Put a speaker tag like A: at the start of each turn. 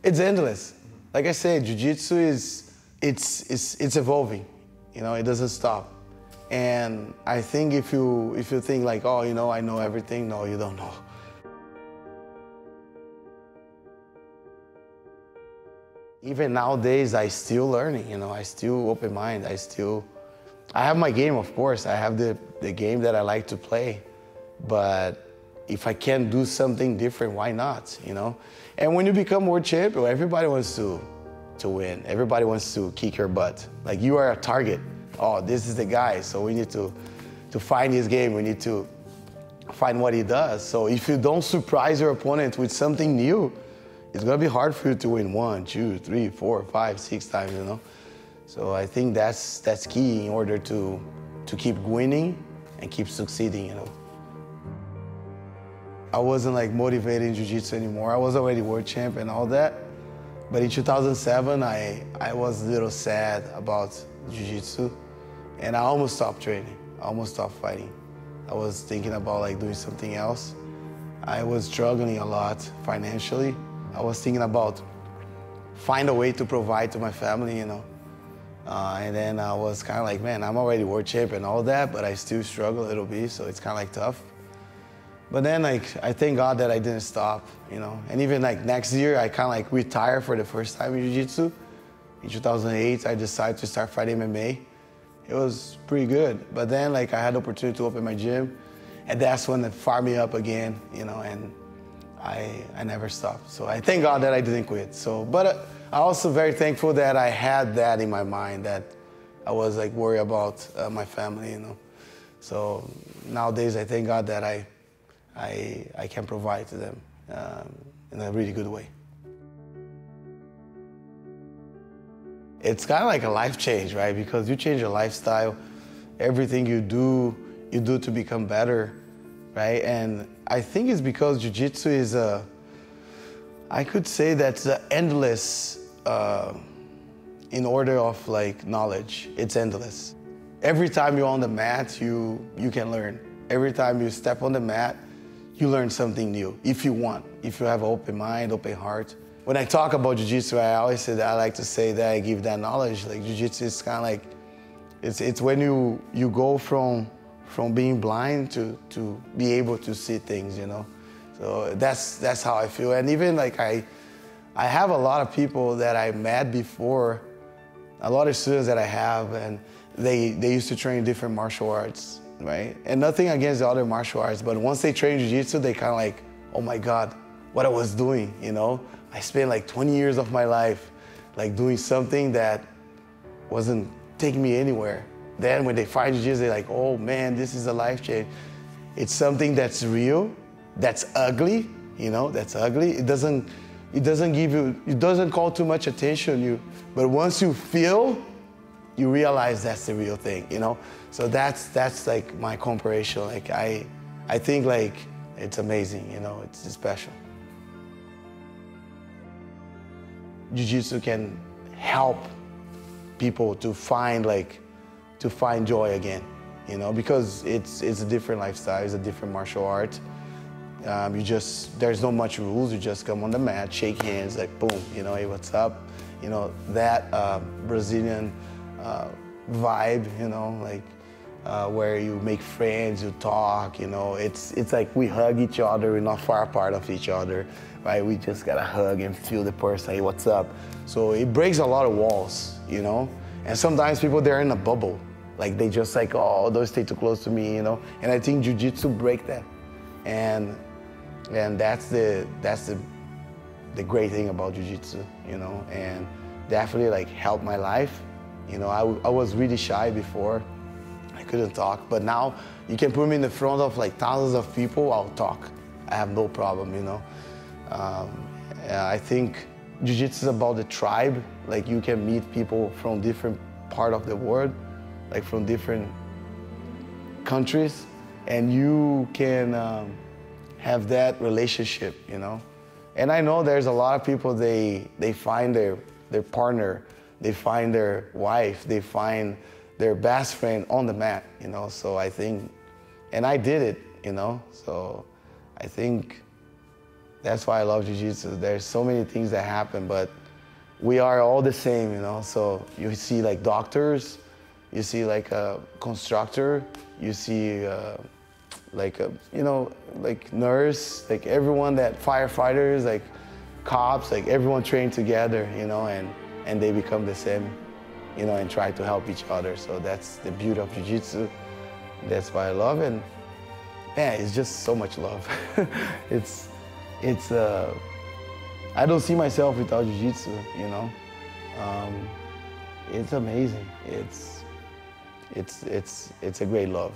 A: It's endless. Like I said, jiu-jitsu it's evolving. You know, it doesn't stop. And I think if you think like, oh, you know, I know everything, no, you don't know. Even nowadays, I still learning, you know, I still open mind, I have my game, of course. I have the game that I like to play, but if I can do something different, why not, you know? And when you become world champion, everybody wants to win. Everybody wants to kick your butt. Like, you are a target. Oh, this is the guy, so we need to find his game. We need to find what he does. So if you don't surprise your opponent with something new, it's gonna be hard for you to win 1, 2, 3, 4, 5, 6 times, you know? So I think that's key in order to keep winning and keep succeeding, you know? I wasn't like motivated in jiu-jitsu anymore. I was already world champ and all that. But in 2007, I was a little sad about jiu-jitsu, and I almost stopped training. I almost stopped fighting. I was thinking about like doing something else. I was struggling a lot financially. I was thinking about find a way to provide to my family, you know. And then I was kind of like, man, I'm already world champ and all that, but I still struggle a little bit, so it's kind of like tough. But then like, I thank God that I didn't stop, you know. And even like next year, I kind of like retired for the first time in jiu-jitsu. In 2008, I decided to start fighting MMA. It was pretty good. But then like I had the opportunity to open my gym, and that's when it fired me up again, you know, and I never stopped. So I thank God that I didn't quit. So, but I'm also very thankful that I had that in my mind, that I was like worried about my family, you know. So nowadays I thank God that I can provide to them in a really good way. It's kind of like a life change, right? Because you change your lifestyle, everything you do to become better, right? And I think it's because jiu-jitsu is I could say that's endless in order of like knowledge. It's endless. Every time you're on the mat, you can learn. Every time you step on the mat, you learn something new, if you want, if you have an open mind, open heart. When I talk about jiu-jitsu, I always say that I like to say that I give that knowledge. Like jiu-jitsu is kind of like, it's when you go from being blind to be able to see things, you know? So that's how I feel. And even like I have a lot of people that I met before, a lot of students that I have, and they used to train different martial arts, right? And nothing against the other martial arts, but once they train jiu-jitsu, they kind of like, oh my God, what I was doing, you know? I spent like 20 years of my life like doing something that wasn't taking me anywhere. Then when they find jiu-jitsu, they're like, oh man, this is a life change. It's something that's real, that's ugly, you know, that's ugly. It doesn't give you, it doesn't call too much attention, but once you feel, you realize that's the real thing, you know? So that's like my comparison. Like I think like it's amazing, you know, it's special. Jiu-jitsu can help people to find joy again, you know, because it's a different lifestyle, it's a different martial art. There's no much rules, you just come on the mat, shake hands, like boom, you know, hey, what's up? You know, that Brazilian vibe, you know, like where you make friends, you talk, you know, it's like we hug each other, we're not far apart of each other, right? We just gotta hug and feel the person, hey, what's up? So it breaks a lot of walls, you know? And sometimes people, they're in a bubble. Like they just like, oh, don't stay too close to me, you know? And I think jiu-jitsu break that. And that's the great thing about jiu-jitsu, you know? And definitely like helped my life. You know, I was really shy before. I couldn't talk, but now you can put me in the front of like thousands of people, I'll talk. I have no problem, you know? I think jiu-jitsu is about the tribe. Like you can meet people from different part of the world, like from different countries, and you can have that relationship, you know? And I know there's a lot of people, they find their partner, they find their wife, they find their best friend on the mat, you know? So I think, and I did it, you know? So I think That's why I love jiu-jitsu. There's so many things that happen, but we are all the same, you know? So you see like doctors, you see like a constructor, you see like a, you know, like nurse, like everyone that firefighters, like cops, like everyone trained together, you know, and they become the same, you know, and try to help each other. So that's the beauty of jiu-jitsu. That's why I love it. And man, it's just so much love. I don't see myself without jiu-jitsu, you know. It's amazing. It's a great love.